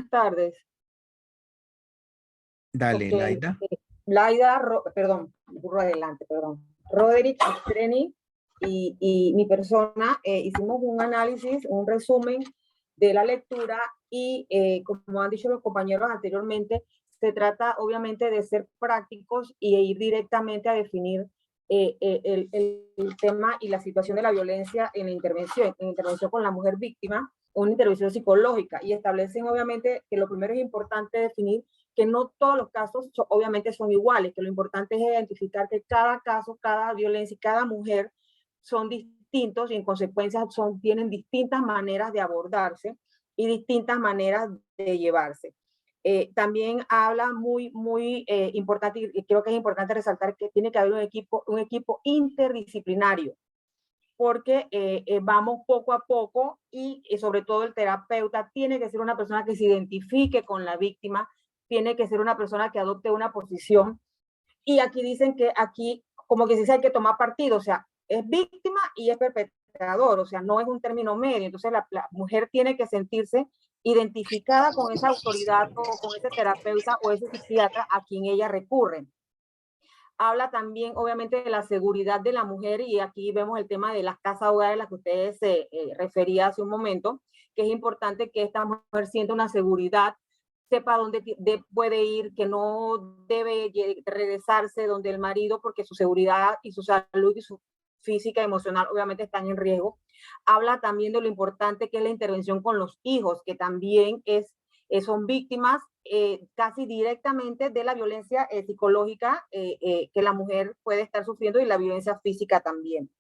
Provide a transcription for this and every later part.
Tardes. Dale, Ok, Laida. Laida, perdón, burro adelante, perdón. Roderick Streni y mi persona hicimos un análisis, un resumen de la lectura y como han dicho los compañeros anteriormente, se trata obviamente de ser prácticos y ir directamente a definir el tema y la situación de la violencia en la intervención con la mujer víctima, una intervención psicológica, y establecen obviamente que lo primero es importante definir que no todos los casos obviamente son iguales, que lo importante es identificar que cada caso, cada violencia y cada mujer son distintos y en consecuencia tienen distintas maneras de abordarse y distintas maneras de llevarse. También habla muy importante, y creo que es importante resaltar que tiene que haber un equipo interdisciplinario, porque vamos poco a poco y sobre todo el terapeuta tiene que ser una persona que se identifique con la víctima, tiene que ser una persona que adopte una posición. Y aquí dicen que aquí, como que se dice, hay que tomar partido, o sea, es víctima y es perpetrador, o sea, no es un término medio. Entonces la mujer tiene que sentirse identificada con esa autoridad o con ese terapeuta o ese psiquiatra a quien ella recurre. Habla también, obviamente, de la seguridad de la mujer, y aquí vemos el tema de las casas hogares, a las que ustedes se refería hace un momento, que es importante que esta mujer sienta una seguridad, sepa dónde puede ir, que no debe regresarse donde el marido, porque su seguridad y su salud y su física y emocional obviamente están en riesgo. Habla también de lo importante que es la intervención con los hijos, que también son víctimas casi directamente de la violencia psicológica que la mujer puede estar sufriendo, y la violencia física también.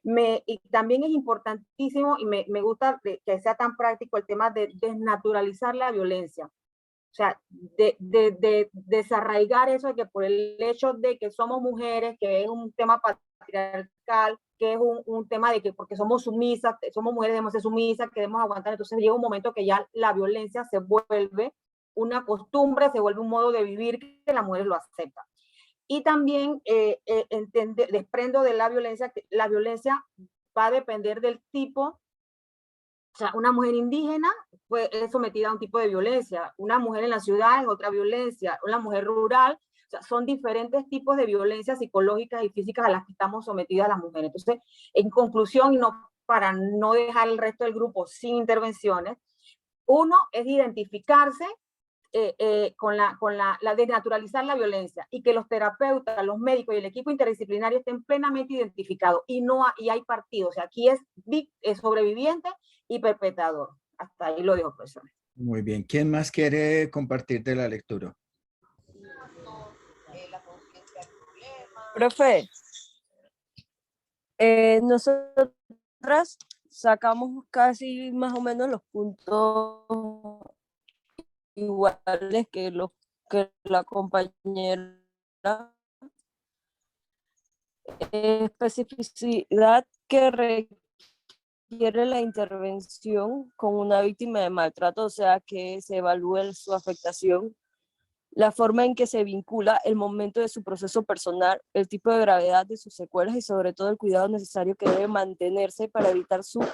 Y también es importantísimo, y me gusta que sea tan práctico el tema de desnaturalizar la violencia. O sea, de desarraigar eso de que por el hecho de que somos mujeres, que es un tema patriarcal, que es un tema de que porque somos sumisas, somos mujeres, debemos ser sumisas, que debemos aguantar. Entonces llega un momento que ya la violencia se vuelve una costumbre, se vuelve un modo de vivir que las mujeres lo aceptan. Y también desprendo de que la violencia va a depender del tipo. O sea, una mujer indígena es sometida a un tipo de violencia, una mujer en la ciudad es otra violencia, una mujer rural. O sea, son diferentes tipos de violencias psicológicas y físicas a las que estamos sometidas las mujeres. Entonces, en conclusión, y no, para no dejar el resto del grupo sin intervenciones, uno es identificarse con la desnaturalizar la violencia, y que los terapeutas, los médicos y el equipo interdisciplinario estén plenamente identificados, y hay partidos. O sea, aquí es sobreviviente y perpetrador. Hasta ahí lo dejo, profesor. Muy bien. ¿Quién más quiere compartir de la lectura? Profe, nosotras sacamos casi más o menos los puntos iguales que la compañera. Especificidad que requiere la intervención con una víctima de maltrato, o sea, que se evalúe su afectación, la forma en que se vincula, el momento de su proceso personal, el tipo de gravedad de sus secuelas y sobre todo el cuidado necesario que debe mantenerse para evitar su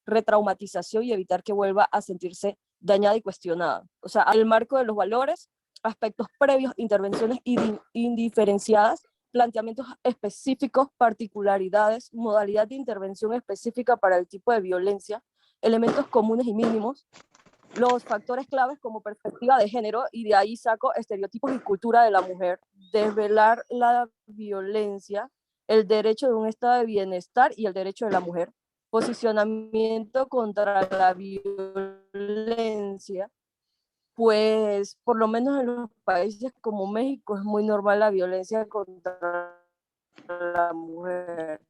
retraumatización y evitar que vuelva a sentirse dañada y cuestionada. O sea, el marco de los valores, aspectos previos, intervenciones indiferenciadas, planteamientos específicos, particularidades, modalidad de intervención específica para el tipo de violencia, elementos comunes y mínimos, los factores claves como perspectiva de género, y de ahí saco estereotipos y cultura de la mujer, desvelar la violencia, el derecho de un estado de bienestar y el derecho de la mujer, posicionamiento contra la violencia. Pues por lo menos en los países como México es muy normal la violencia contra la mujer.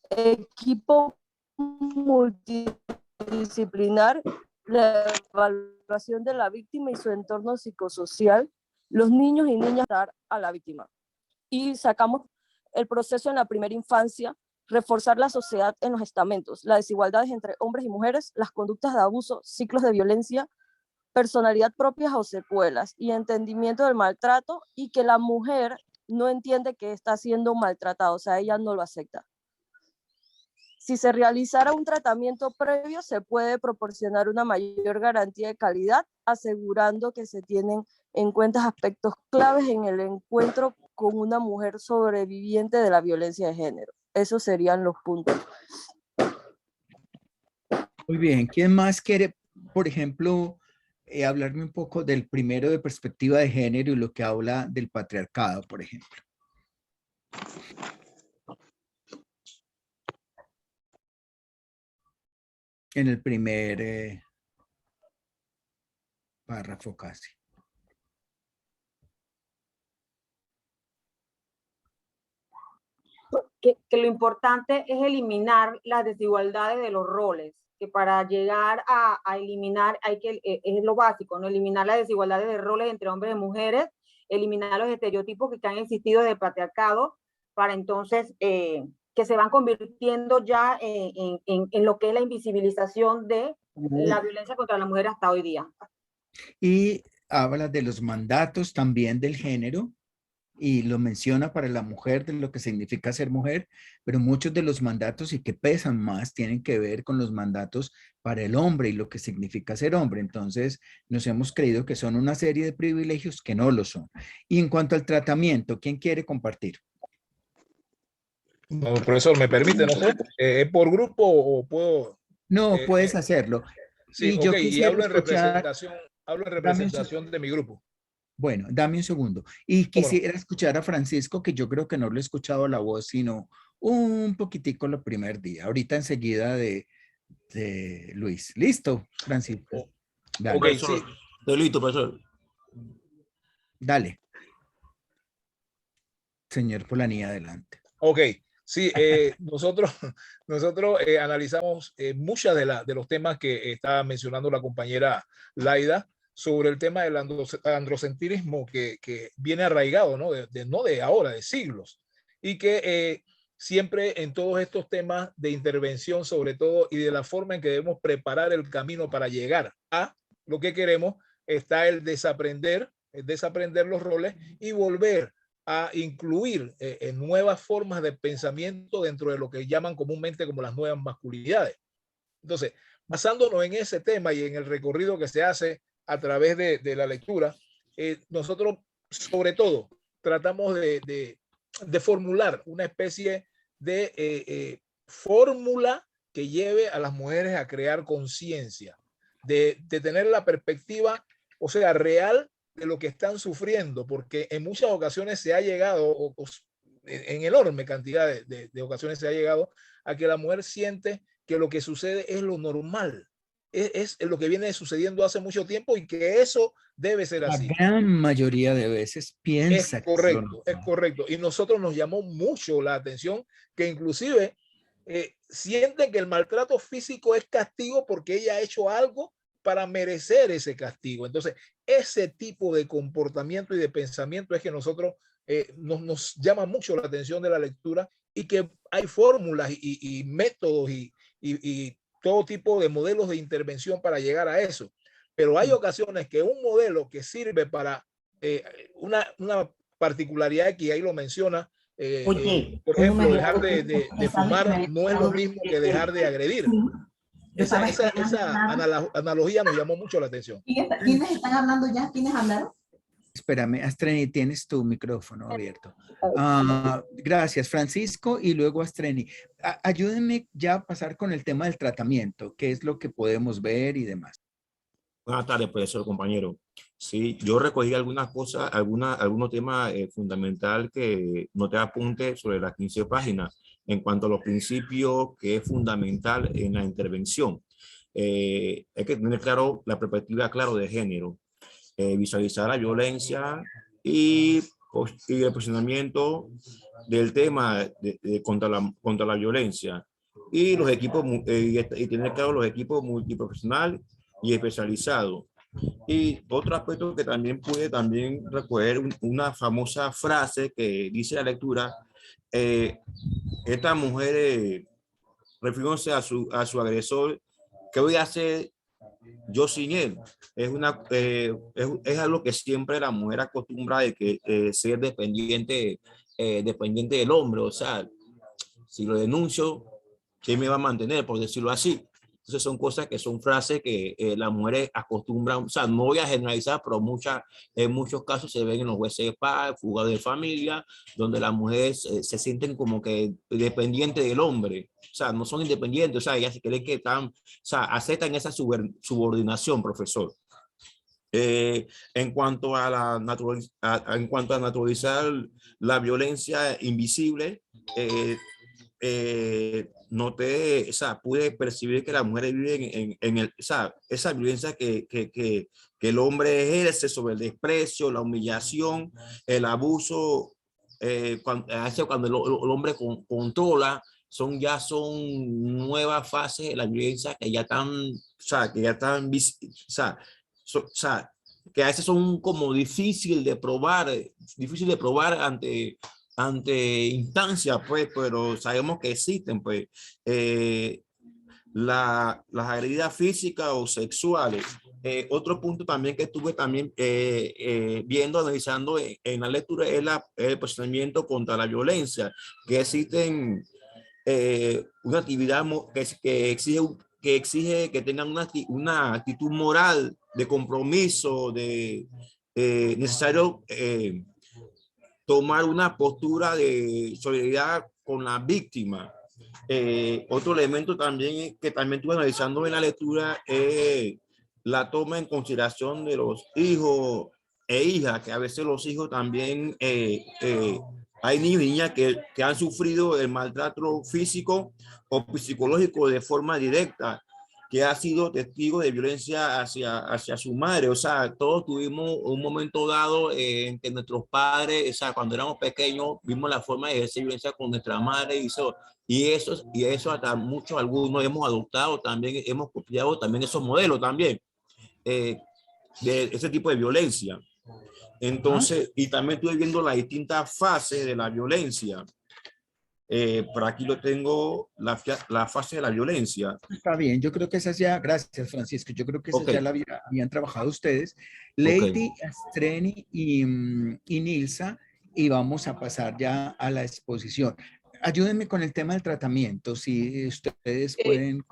Equipo multidisciplinar, la evaluación de la víctima y su entorno psicosocial, los niños y niñas a la víctima. Y sacamos el proceso en la primera infancia, reforzar la sociedad en los estamentos, las desigualdades entre hombres y mujeres, las conductas de abuso, ciclos de violencia, personalidad propias o secuelas, y entendimiento del maltrato, y que la mujer no entiende que está siendo maltratada, o sea, ella no lo acepta. Si se realizara un tratamiento previo, se puede proporcionar una mayor garantía de calidad, asegurando que se tienen en cuenta aspectos claves en el encuentro con una mujer sobreviviente de la violencia de género. Esos serían los puntos. Muy bien. ¿Quién más quiere, por ejemplo, hablarme un poco del primero de perspectiva de género y lo que habla del patriarcado, por ejemplo? En el primer párrafo casi. Que lo importante es eliminar las desigualdades de los roles, que para llegar a eliminar hay que, es lo básico, ¿no? Eliminar las desigualdades de roles entre hombres y mujeres, eliminar los estereotipos que han existido del patriarcado, para entonces que se van convirtiendo ya en lo que es la invisibilización de la violencia contra la mujer hasta hoy día. Y habla de los mandatos también del género, y lo menciona para la mujer de lo que significa ser mujer, pero muchos de los mandatos y que pesan más tienen que ver con los mandatos para el hombre y lo que significa ser hombre. Entonces nos hemos creído que son una serie de privilegios que no lo son. Y en cuanto al tratamiento, ¿quién quiere compartir? No, profesor, ¿me permite? No sé, ¿es por grupo o puedo? No, puedes hacerlo. Sí, Y yo ok, y quisiera hablo en escuchar, representación de mi grupo. bueno, dame un segundo. Y ¿Cómo no? quisiera escuchar a Francisco, que yo creo que no lo he escuchado la voz, sino un poquitico el primer día. Ahorita enseguida de Luis. ¿Listo, Francisco? Dale. Ok, sí. Estoy listo, profesor. Dale. Señor Polanía, adelante. Ok, sí, nosotros analizamos muchas de los temas que está mencionando la compañera Laida sobre el tema del androcentrismo que viene arraigado, ¿no? No de ahora, de siglos, y que siempre en todos estos temas de intervención, sobre todo, y de la forma en que debemos preparar el camino para llegar a lo que queremos, está el desaprender los roles y volver a incluir nuevas formas de pensamiento dentro de lo que llaman comúnmente como las nuevas masculinidades. Entonces, basándonos en ese tema y en el recorrido que se hace a través de la lectura, nosotros sobre todo tratamos de formular una especie de fórmula que lleve a las mujeres a crear conciencia, de tener la perspectiva, o sea, real de lo que están sufriendo, porque en muchas ocasiones se ha llegado, en enorme cantidad de ocasiones se ha llegado a que la mujer siente que lo que sucede es lo normal, es lo que viene sucediendo hace mucho tiempo y que eso debe ser así. La gran mayoría de veces piensa que es correcto. Y nosotros nos llamó mucho la atención que inclusive sienten que el maltrato físico es castigo porque ella ha hecho algo para merecer ese castigo. Entonces, ese tipo de comportamiento y de pensamiento es que nosotros nos llama mucho la atención de la lectura, y que hay fórmulas y métodos y todo tipo de modelos de intervención para llegar a eso. Pero hay ocasiones que un modelo que sirve para una particularidad que ahí lo menciona, por ejemplo, dejar de fumar no es lo mismo que dejar de agredir. Esa analogía nos llamó mucho la atención. ¿Quiénes están hablando ya? ¿Quiénes hablaron? Espérame, Astreni, tienes tu micrófono abierto. Gracias, Francisco, y luego Astreni. Ayúdenme ya a pasar con el tema del tratamiento, qué es lo que podemos ver y demás. Buenas tardes, profesor, compañero. Sí, yo recogí algunas cosas, algunos temas fundamental que no te apunte sobre las 15 páginas en cuanto a los principios que es fundamental en la intervención. Hay que tener claro la perspectiva de género, visualizar la violencia y el posicionamiento del tema contra la violencia y los equipos y tener claro los equipos multiprofesional y especializado. Y otro aspecto que también puede recoger una famosa frase que dice la lectura: esta mujer refiriéndose a su agresor, ¿qué voy a hacer yo sin él? Es algo que siempre la mujer acostumbra de que ser dependiente del hombre. O sea, si lo denuncio, ¿quién me va a mantener? Por decirlo así. Entonces son cosas que son frases que las mujeres acostumbran, o sea, no voy a generalizar, pero en muchos casos se ven en los jueces de paz, fuga de familia, donde las mujeres se sienten como que dependientes del hombre, o sea, no son independientes, o sea, ellas se creen que están, o sea, aceptan esa subordinación, profesor. En cuanto a en cuanto a naturalizar la violencia invisible, noté, o sea, pude percibir que las mujeres viven o sea, esa violencia que el hombre ejerce sobre el desprecio, la humillación, el abuso, cuando el hombre controla, son nuevas fases de la violencia que ya están, o sea, o sea, que a veces son como difícil de probar ante instancias, pues, pero sabemos que existen, pues, las agredidas físicas o sexuales. Otro punto también que estuve también viendo, analizando en la lectura es el posicionamiento contra la violencia, que existen una actividad que exige que tengan una actitud moral de compromiso, de necesario tomar una postura de solidaridad con la víctima. Otro elemento también que también estuve analizando en la lectura es la toma en consideración de los hijos e hijas, que a veces los hijos también, hay niños y niñas que han sufrido el maltrato físico o psicológico de forma directa, que ha sido testigo de violencia hacia su madre. O sea, todos tuvimos un momento dado en que nuestros padres, o sea, cuando éramos pequeños, vimos la forma de ejercer violencia con nuestra madre y eso hasta muchos, algunos hemos adoptado también, hemos copiado también esos modelos también, de ese tipo de violencia. Entonces, y también estuve viendo las distintas fases de la violencia. Por aquí lo tengo, la fase de la violencia. Está bien, yo creo que esa ya, gracias Francisco, yo creo que esa ya la habían trabajado ustedes, Lady, Astreni y Nilsa, y vamos a pasar ya a la exposición. Ayúdenme con el tema del tratamiento, si ustedes pueden.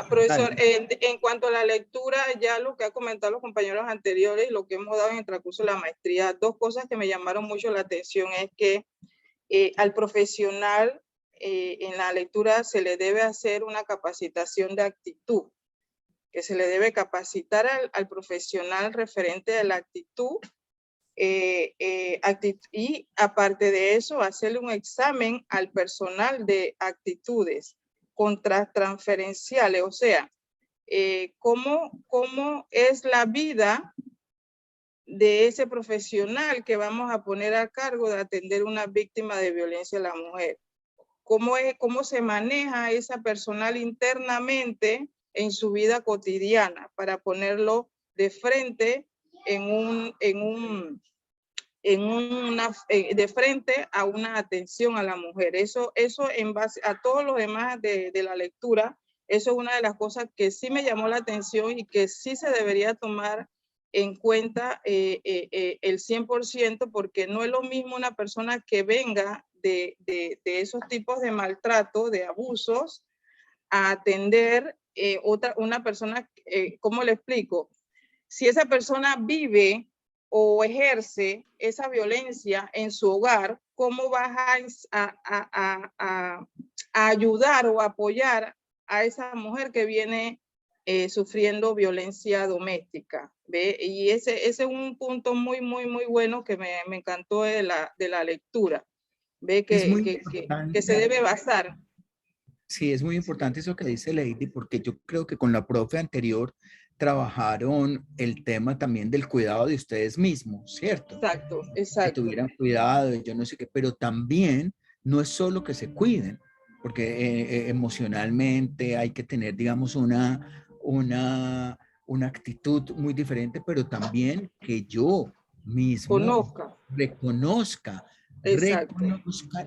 Profesor, en cuanto a la lectura, ya lo que ha comentado los compañeros anteriores y lo que hemos dado en el transcurso de la maestría, dos cosas que me llamaron mucho la atención es que al profesional en la lectura se le debe hacer una capacitación de actitud, que se le debe capacitar al profesional referente a la actitud, y aparte de eso, hacerle un examen al personal de actitudes contratransferenciales, o sea, cómo es la vida de ese profesional que vamos a poner a cargo de atender una víctima de violencia a la mujer. Cómo se maneja esa personal internamente en su vida cotidiana para ponerlo de frente de frente a una atención a la mujer. Eso en base a todos los demás de la lectura, eso es una de las cosas que sí me llamó la atención y que sí se debería tomar en cuenta el 100%, porque no es lo mismo una persona que venga de esos tipos de maltrato, de abusos, a atender una persona, ¿cómo le explico? Si esa persona vive o ejerce esa violencia en su hogar, ¿cómo vas a ayudar o apoyar a esa mujer que viene sufriendo violencia doméstica? ¿Ve? Y ese es un punto muy bueno que me encantó de la lectura. ¿Ve? Que se debe basar. Sí, es muy importante eso que dice Lady, porque yo creo que con la profe anterior trabajaron el tema también del cuidado de ustedes mismos, ¿cierto? Exacto. Que tuvieran cuidado, yo no sé qué, pero también no es solo que se cuiden, porque emocionalmente hay que tener, digamos, una actitud muy diferente, pero también que yo mismo reconozca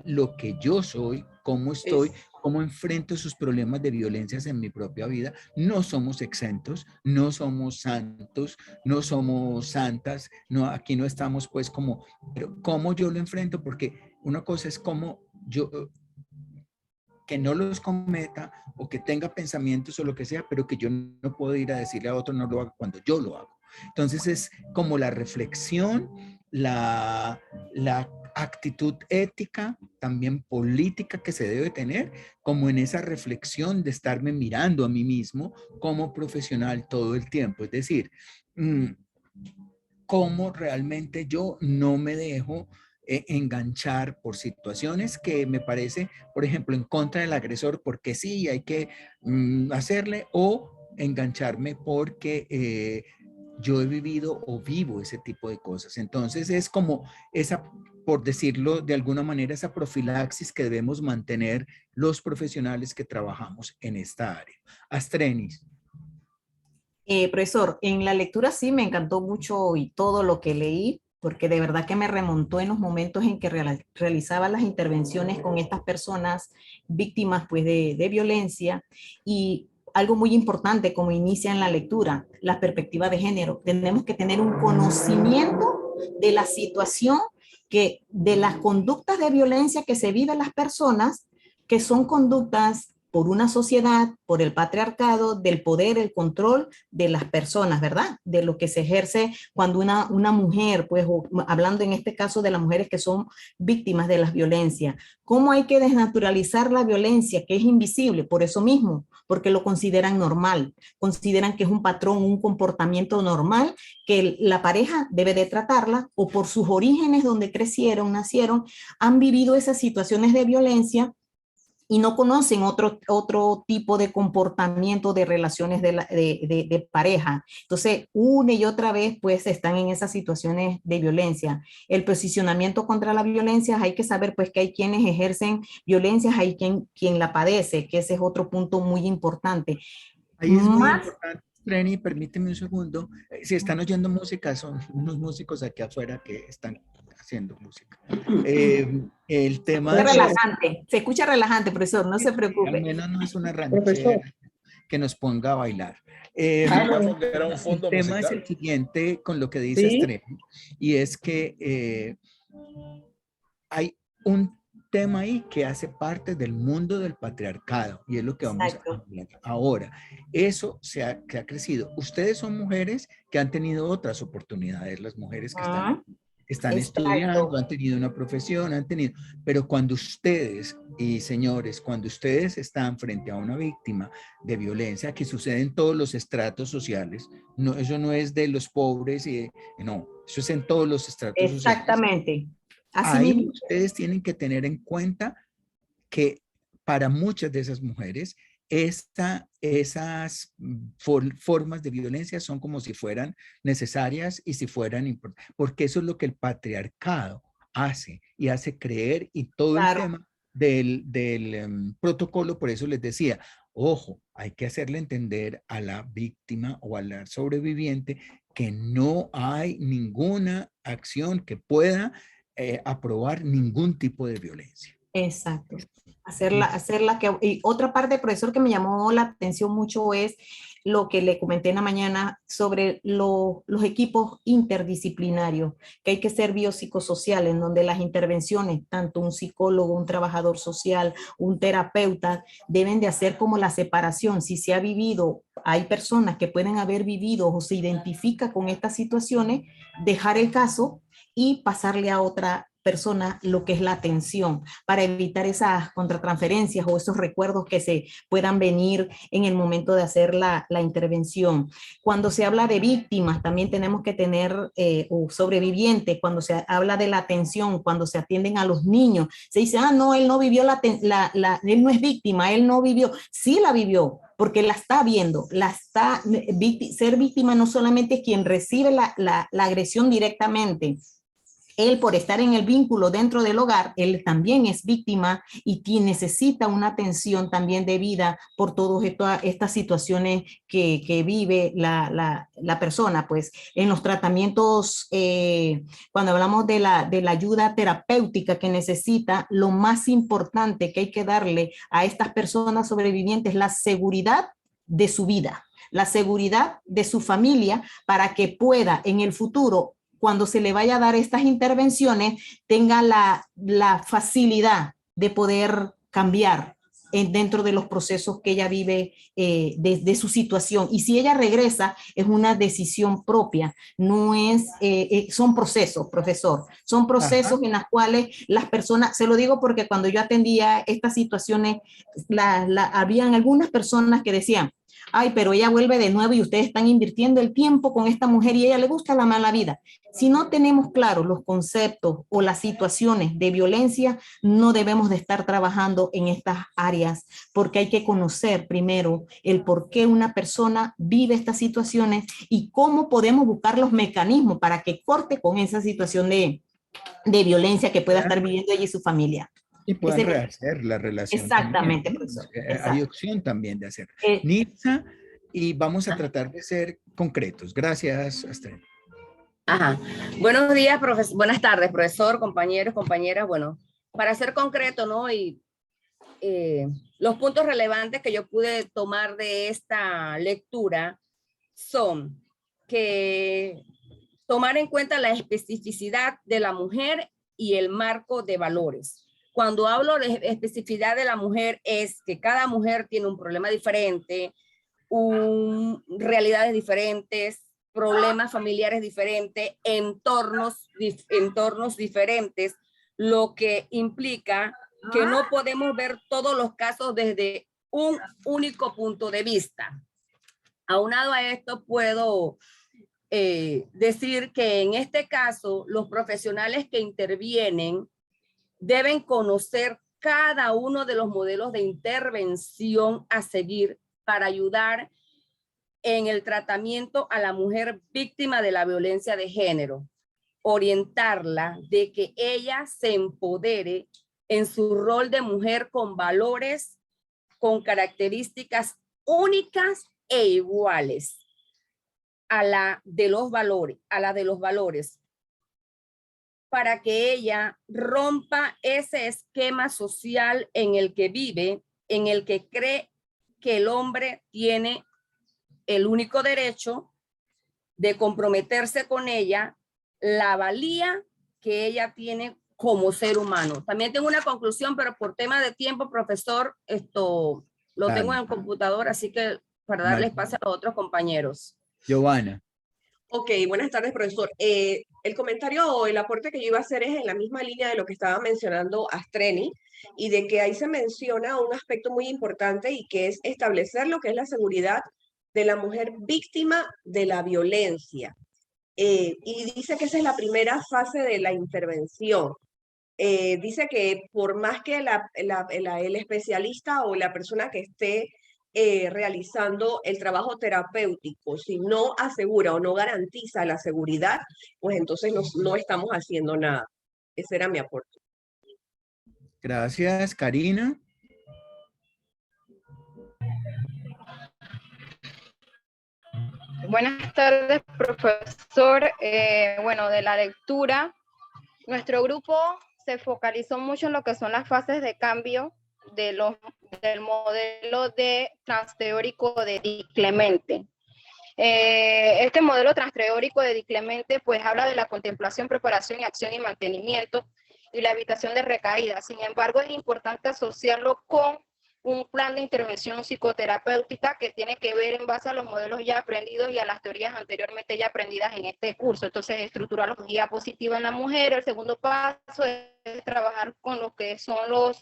lo que yo soy, cómo estoy, cómo enfrento esos problemas de violencias en mi propia vida. No somos exentos, no somos santos, no somos santas, no, aquí no estamos pues como, pero cómo yo lo enfrento, porque una cosa es cómo yo, que no los cometa o que tenga pensamientos o lo que sea, pero que yo no puedo ir a decirle a otro no lo haga cuando yo lo hago. Entonces es como la reflexión, la actitud ética, también política que se debe tener, como en esa reflexión de estarme mirando a mí mismo como profesional todo el tiempo. Es decir, cómo realmente yo no me dejo enganchar por situaciones que me parece, por ejemplo, en contra del agresor, porque sí hay que hacerle, o engancharme porque yo he vivido o vivo ese tipo de cosas. Entonces es como esa, por decirlo de alguna manera, esa profilaxis que debemos mantener los profesionales que trabajamos en esta área. Astrenis. Profesor, en la lectura sí me encantó mucho y todo lo que leí, porque de verdad que me remontó en los momentos en que realizaba las intervenciones con estas personas víctimas pues de violencia. Y algo muy importante como inicia en la lectura, la perspectiva de género. Tenemos que tener un conocimiento de la situación, de las conductas de violencia que se viven las personas, que son conductas por una sociedad, por el patriarcado, del poder, el control de las personas, ¿verdad? De lo que se ejerce cuando una mujer, pues hablando en este caso de las mujeres que son víctimas de las violencias, ¿cómo hay que desnaturalizar la violencia que es invisible? Por eso mismo, porque lo consideran normal, consideran que es un patrón, un comportamiento normal que la pareja debe de tratarla, o por sus orígenes donde crecieron, nacieron, han vivido esas situaciones de violencia y no conocen otro tipo de comportamiento de relaciones de pareja. Entonces, una y otra vez, pues, están en esas situaciones de violencia. El posicionamiento contra la violencia, hay que saber, pues, que hay quienes ejercen violencias, hay quien la padece, que ese es otro punto muy importante. Ahí es muy importante, Treni, permíteme un segundo. Si están oyendo música, son unos músicos aquí afuera que están haciendo música. El tema es relajante, se escucha relajante, profesor, no se preocupe. Al menos no es una ranchera que nos ponga a bailar. El tema es el siguiente con lo que dice Treni, y es que hay un tema ahí que hace parte del mundo del patriarcado, y es lo que vamos a hablar ahora. Eso se ha crecido. Ustedes son mujeres que han tenido otras oportunidades, las mujeres que están estudiando, han tenido una profesión, pero cuando ustedes, y señores, cuando ustedes están frente a una víctima de violencia que sucede en todos los estratos sociales, no, eso no es de los pobres, no, eso es en todos los estratos sociales. Exactamente. Así ahí mismo. ustedes tienen que tener en cuenta que para muchas de esas mujeres, esas formas de violencia son como si fueran necesarias y si fueran importantes, porque eso es lo que el patriarcado hace y hace creer, y todo el tema del protocolo. Por eso les decía, ojo, hay que hacerle entender a la víctima o a la sobreviviente que no hay ninguna acción que pueda aprobar ningún tipo de violencia. Exacto. Hacerla que, y otra parte, profesor, que me llamó la atención mucho es lo que le comenté en la mañana sobre los equipos interdisciplinarios, que hay que ser biopsicosocial, en donde las intervenciones, tanto un psicólogo, un trabajador social, un terapeuta, deben de hacer como la separación. Si se ha vivido, hay personas que pueden haber vivido o se identifica con estas situaciones, dejar el caso y pasarle a otra persona lo que es la atención, para evitar esas contratransferencias o esos recuerdos que se puedan venir en el momento de hacer la intervención. Cuando se habla de víctimas, también tenemos que tener, o sobrevivientes, cuando se habla de la atención, cuando se atienden a los niños, se dice, no, él no vivió él no es víctima, él no vivió. Sí la vivió, porque la está viendo, ser víctima no solamente es quien recibe la agresión directamente. Él, por estar en el vínculo dentro del hogar, él también es víctima y necesita una atención también debida por todas estas situaciones que vive la persona. Pues en los tratamientos, cuando hablamos de la ayuda terapéutica que necesita, lo más importante que hay que darle a estas personas sobrevivientes es la seguridad de su vida, la seguridad de su familia, para que pueda en el futuro, cuando se le vaya a dar estas intervenciones, tenga la facilidad de poder cambiar dentro de los procesos que ella vive de su situación. Y si ella regresa, es una decisión propia, no es, son procesos, profesor, son procesos en los cuales las personas, se lo digo porque cuando yo atendía estas situaciones, habían algunas personas que decían, ay, pero ella vuelve de nuevo y ustedes están invirtiendo el tiempo con esta mujer y a ella le gusta la mala vida. Si no tenemos claros los conceptos o las situaciones de violencia, no debemos de estar trabajando en estas áreas, porque hay que conocer primero el por qué una persona vive estas situaciones y cómo podemos buscar los mecanismos para que corte con esa situación de violencia que pueda estar viviendo ella y su familia. Y puedan rehacer la relación. Exactamente, también. profesor. Hay opción también de hacer. Nitza, y vamos a tratar de ser concretos. Gracias, Astrid. Ajá. Buenos días, buenas tardes, profesor, compañeros, compañeras. Bueno, para ser concreto, ¿no? Y los puntos relevantes que yo pude tomar de esta lectura son que tomar en cuenta la especificidad de la mujer y el marco de valores. Cuando hablo de especificidad de la mujer es que cada mujer tiene un problema diferente, realidades diferentes, problemas familiares diferentes, entornos diferentes, lo que implica que no podemos ver todos los casos desde un único punto de vista. Aunado a esto, puedo decir que en este caso, los profesionales que intervienen deben conocer cada uno de los modelos de intervención a seguir para ayudar en el tratamiento a la mujer víctima de la violencia de género, orientarla de que ella se empodere en su rol de mujer con valores, con características únicas e iguales a la de los valores, para que ella rompa ese esquema social en el que vive, en el que cree que el hombre tiene el único derecho de comprometerse con ella, la valía que ella tiene como ser humano. También tengo una conclusión, pero por tema de tiempo, profesor, esto lo tengo en el computador, así que para darle espacio a los otros compañeros. Giovanna. Ok, buenas tardes, profesor. El comentario o el aporte que yo iba a hacer es en la misma línea de lo que estaba mencionando Astreni, y de que ahí se menciona un aspecto muy importante y que es establecer lo que es la seguridad de la mujer víctima de la violencia. Y dice que esa es la primera fase de la intervención. Dice que por más que el especialista o la persona que esté realizando el trabajo terapéutico, si no asegura o no garantiza la seguridad, pues entonces no estamos haciendo nada. Ese era mi aporte. Gracias, Karina. Buenas tardes, profesor. Bueno, de la lectura, nuestro grupo se focalizó mucho en lo que son las fases de cambio del modelo de transteórico de Di Clemente. Este modelo transteórico de Di Clemente pues habla de la contemplación, preparación, acción y mantenimiento y la evitación de recaídas. Sin embargo, es importante asociarlo con un plan de intervención psicoterapéutica que tiene que ver en base a los modelos ya aprendidos y a las teorías anteriormente ya aprendidas en este curso. Entonces, estructurar la guía positiva en la mujer. El segundo paso es trabajar con lo que son los,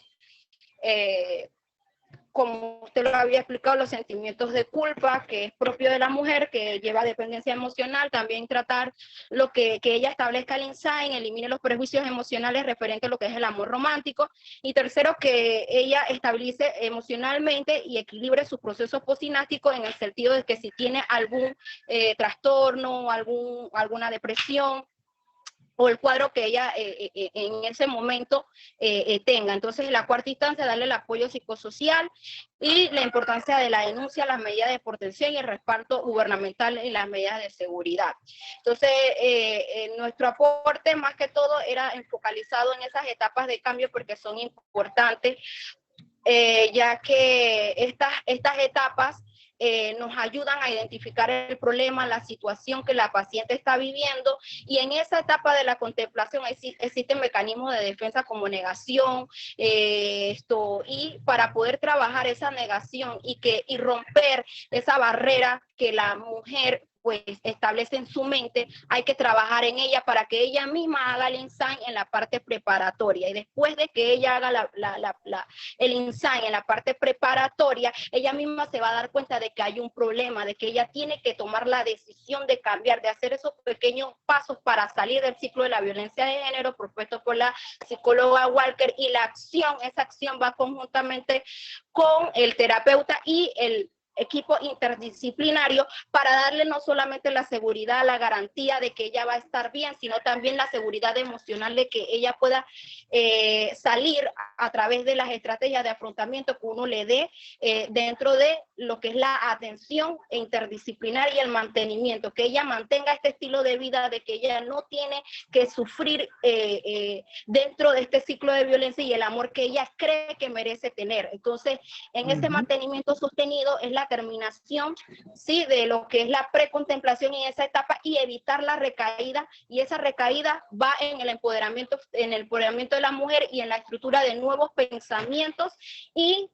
como usted lo había explicado, los sentimientos de culpa, que es propio de la mujer, que lleva dependencia emocional. También tratar lo que ella establezca el insight, elimine los prejuicios emocionales referentes a lo que es el amor romántico. Y tercero, que ella estabilice emocionalmente y equilibre sus procesos postsinápticos en el sentido de que si tiene algún trastorno, alguna depresión, o el cuadro que ella en ese momento tenga. Entonces, la cuarta instancia, darle el apoyo psicosocial y la importancia de la denuncia, las medidas de protección y el respaldo gubernamental en las medidas de seguridad. Entonces, nuestro aporte más que todo era focalizado en esas etapas de cambio porque son importantes, ya que estas etapas nos ayudan a identificar el problema, la situación que la paciente está viviendo, y en esa etapa de la contemplación existen mecanismos de defensa como negación, y para poder trabajar esa negación y romper esa barrera que la mujer pues establece en su mente, hay que trabajar en ella para que ella misma haga el insight en la parte preparatoria, y después de que ella haga el insight en la parte preparatoria, ella misma se va a dar cuenta de que hay un problema, de que ella tiene que tomar la decisión de cambiar, de hacer esos pequeños pasos para salir del ciclo de la violencia de género propuesto por la psicóloga Walker, y esa acción va conjuntamente con el terapeuta y el equipo interdisciplinario para darle no solamente la seguridad, la garantía de que ella va a estar bien, sino también la seguridad emocional de que ella pueda salir a través de las estrategias de afrontamiento que uno le dé dentro de lo que es la atención interdisciplinaria y el mantenimiento, que ella mantenga este estilo de vida, de que ella no tiene que sufrir dentro de este ciclo de violencia, y el amor que ella cree que merece tener. Entonces, en ese mantenimiento sostenido es la terminación, ¿sí?, de lo que es la precontemplación en esa etapa, y evitar la recaída, y esa recaída va en el empoderamiento de la mujer y en la estructura de nuevos pensamientos y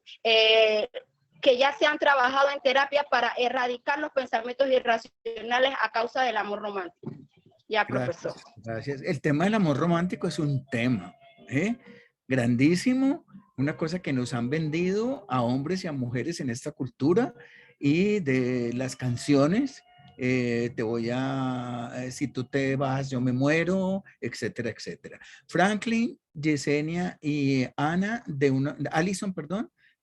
que ya se han trabajado en terapia para erradicar los pensamientos irracionales a causa del amor romántico. Ya, profesor. Gracias. El tema del amor romántico es un tema grandísimo, una cosa que nos han vendido a hombres y a mujeres en esta cultura, y de las canciones, si tú te vas, yo me muero, etcétera, etcétera. Franklin, Yesenia y Alison,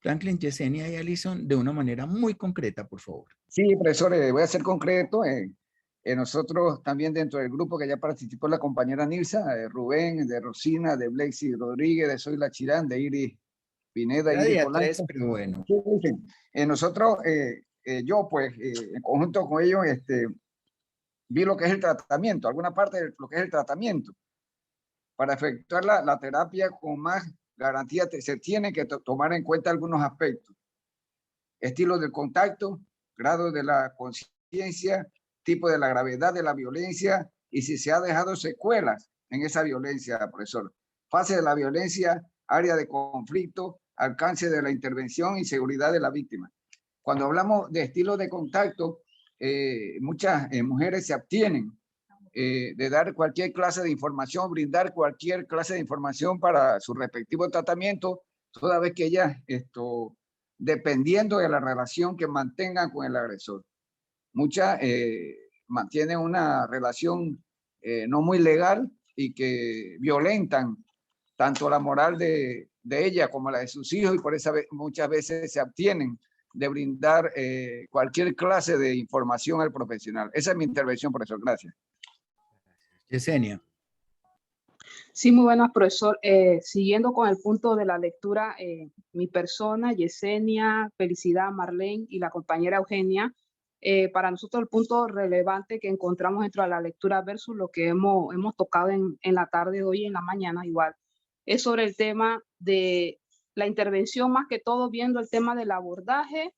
Franklin, Yesenia y Alison, de una manera muy concreta, por favor. Sí, profesor, voy a ser concreto. Nosotros también dentro del grupo que ya participó la compañera Nilsa, Rubén, de Rosina, de Blexy Rodríguez, de Soy La Chirán, de Iris Pineda y Iris Polanco. Pero bueno. Nosotros, yo pues, en conjunto con ellos, vi lo que es el tratamiento, alguna parte de lo que es el tratamiento. Para efectuar la terapia con más garantía se tiene que tomar en cuenta algunos aspectos. Estilo del contacto, grado de la conciencia, tipo de la gravedad de la violencia y si se ha dejado secuelas en esa violencia, profesor. Fase de la violencia, área de conflicto, alcance de la intervención y seguridad de la víctima. Cuando hablamos de estilo de contacto, muchas mujeres se abstienen de dar cualquier clase de información, brindar cualquier clase de información para su respectivo tratamiento, toda vez que ellas, dependiendo de la relación que mantengan con el agresor. Muchas mantienen una relación no muy legal y que violentan tanto la moral de ella como la de sus hijos, y por eso muchas veces se abstienen de brindar cualquier clase de información al profesional. Esa es mi intervención, profesor. Gracias. Yesenia. Sí, muy buenas, profesor. Siguiendo con el punto de la lectura, mi persona, Yesenia, Felicidad, Marlene y la compañera Eugenia, para nosotros el punto relevante que encontramos dentro de la lectura versus lo que hemos tocado en la tarde de hoy y en la mañana igual, es sobre el tema de la intervención, más que todo viendo el tema del abordaje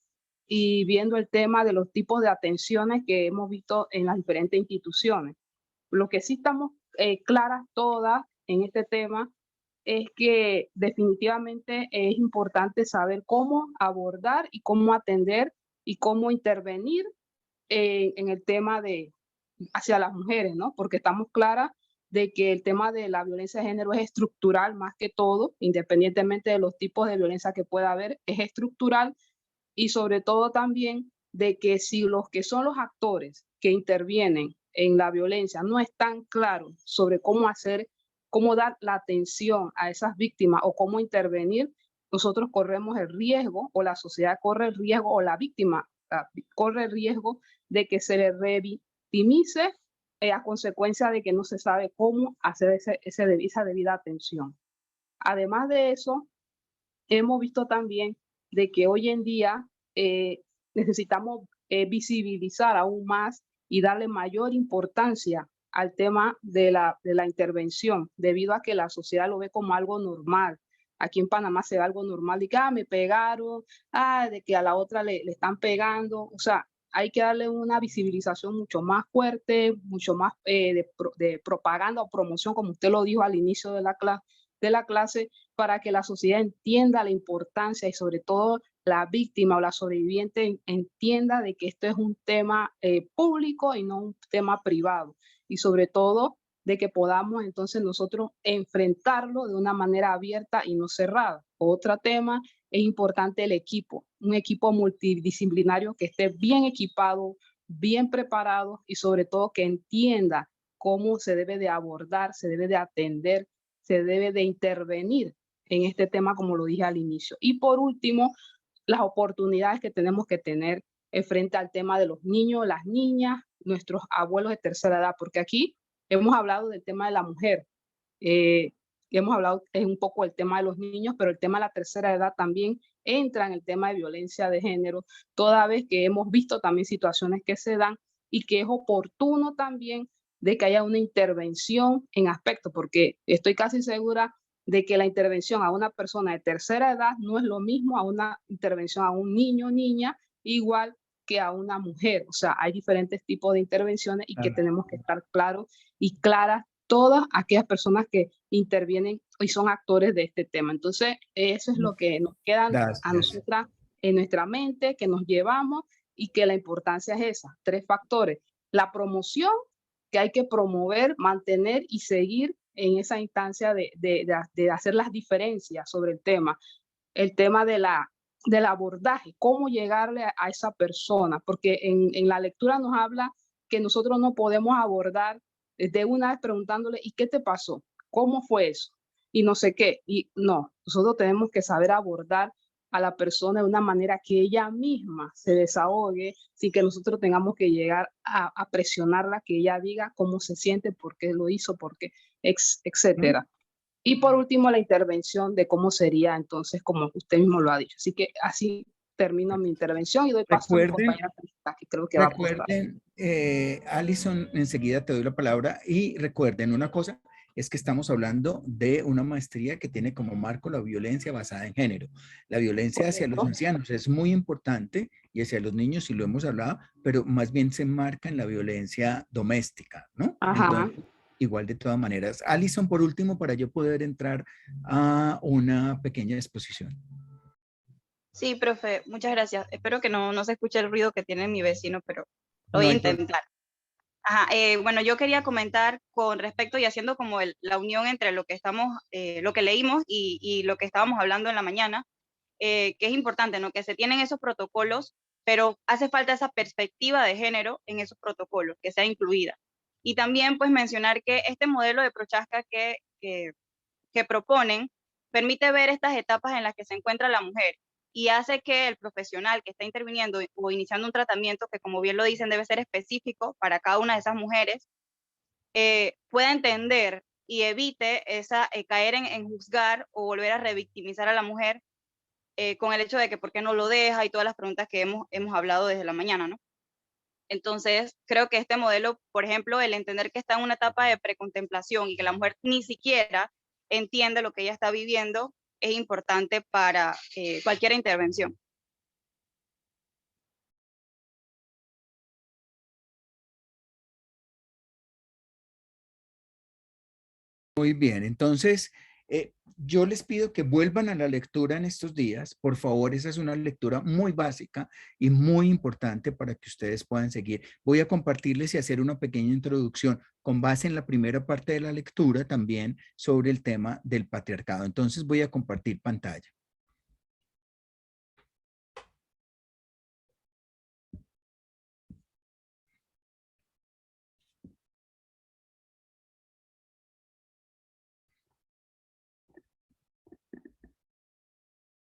y viendo el tema de los tipos de atenciones que hemos visto en las diferentes instituciones. Lo que sí estamos claras todas en este tema es que definitivamente es importante saber cómo abordar y cómo atender y cómo intervenir en el tema hacia las mujeres, ¿no? Porque estamos claras de que el tema de la violencia de género es estructural más que todo, independientemente de los tipos de violencia que pueda haber, es estructural, y sobre todo también de que si los que son los actores que intervienen en la violencia no están claros sobre cómo dar la atención a esas víctimas o cómo intervenir, nosotros corremos el riesgo, o la sociedad corre el riesgo, o la víctima corre el riesgo de que se le revictimice a consecuencia de que no se sabe cómo hacer esa debida atención. Además de eso, hemos visto también de que hoy en día necesitamos visibilizar aún más y darle mayor importancia al tema de la intervención, debido a que la sociedad lo ve como algo normal, aquí en Panamá se ve algo normal, de que me pegaron, de que a la otra le están pegando. O sea, hay que darle una visibilización mucho más fuerte, mucho más de propaganda o promoción, como usted lo dijo al inicio de la clase, para que la sociedad entienda la importancia y sobre todo la víctima o la sobreviviente entienda de que esto es un tema público y no un tema privado. Y sobre todo de que podamos entonces nosotros enfrentarlo de una manera abierta y no cerrada. Otro tema es importante el equipo, un equipo multidisciplinario que esté bien equipado, bien preparado y sobre todo que entienda cómo se debe de abordar, se debe de atender, se debe de intervenir en este tema, como lo dije al inicio. Y por último, las oportunidades que tenemos que tener frente al tema de los niños, las niñas, nuestros abuelos de tercera edad, porque aquí hemos hablado del tema de la mujer, hemos hablado un poco del tema de los niños, pero el tema de la tercera edad también entra en el tema de violencia de género, toda vez que hemos visto también situaciones que se dan y que es oportuno también de que haya una intervención en aspectos, porque estoy casi segura de que la intervención a una persona de tercera edad no es lo mismo a una intervención a un niño o niña, igual que a una mujer. O sea, hay diferentes tipos de intervenciones y que tenemos que estar claros y claras todas aquellas personas que intervienen y son actores de este tema. Entonces, eso es lo que nos queda a nosotras en nuestra mente, que nos llevamos y que la importancia es esa. 3 factores. La promoción, que hay que promover, mantener y seguir en esa instancia de hacer las diferencias sobre el tema. El tema del abordaje, cómo llegarle a esa persona, porque en la lectura nos habla que nosotros no podemos abordar de una vez preguntándole, ¿y qué te pasó? ¿Cómo fue eso? Y no sé qué. Y no, nosotros tenemos que saber abordar a la persona de una manera que ella misma se desahogue, sin que nosotros tengamos que llegar a presionarla, que ella diga cómo se siente, por qué lo hizo, por qué, etcétera. Y por último, la intervención de cómo sería entonces, como usted mismo lo ha dicho. Así que así termino mi intervención y doy paso a mi compañera que creo que va a aportar. Recuerden, Alison, enseguida te doy la palabra y recuerden una cosa, es que estamos hablando de una maestría que tiene como marco la violencia basada en género. La violencia hacia los ancianos es muy importante y hacia los niños, sí lo hemos hablado, pero más bien se enmarca en la violencia doméstica, ¿no? Ajá. Entonces, igual de todas maneras. Alison, por último, para yo poder entrar a una pequeña exposición. Sí, profe, muchas gracias. Espero que no se escuche el ruido que tiene mi vecino, pero lo voy a intentar. Ajá, bueno, yo quería comentar con respecto y haciendo como la unión entre lo que lo que leímos y lo que estábamos hablando en la mañana, que es importante, ¿no? Que se tienen esos protocolos, pero hace falta esa perspectiva de género en esos protocolos, que sea incluida. Y también, pues, mencionar que este modelo de Prochaska que proponen permite ver estas etapas en las que se encuentra la mujer y hace que el profesional que está interviniendo o iniciando un tratamiento, que como bien lo dicen debe ser específico para cada una de esas mujeres, pueda entender y evite caer en juzgar o volver a revictimizar a la mujer con el hecho de que por qué no lo deja y todas las preguntas que hemos hablado desde la mañana, ¿no? Entonces, creo que este modelo, por ejemplo, el entender que está en una etapa de precontemplación y que la mujer ni siquiera entiende lo que ella está viviendo, es importante para cualquier intervención. Muy bien, entonces yo les pido que vuelvan a la lectura en estos días. Por favor, esa es una lectura muy básica y muy importante para que ustedes puedan seguir. Voy a compartirles y hacer una pequeña introducción con base en la primera parte de la lectura también sobre el tema del patriarcado. Entonces voy a compartir pantalla.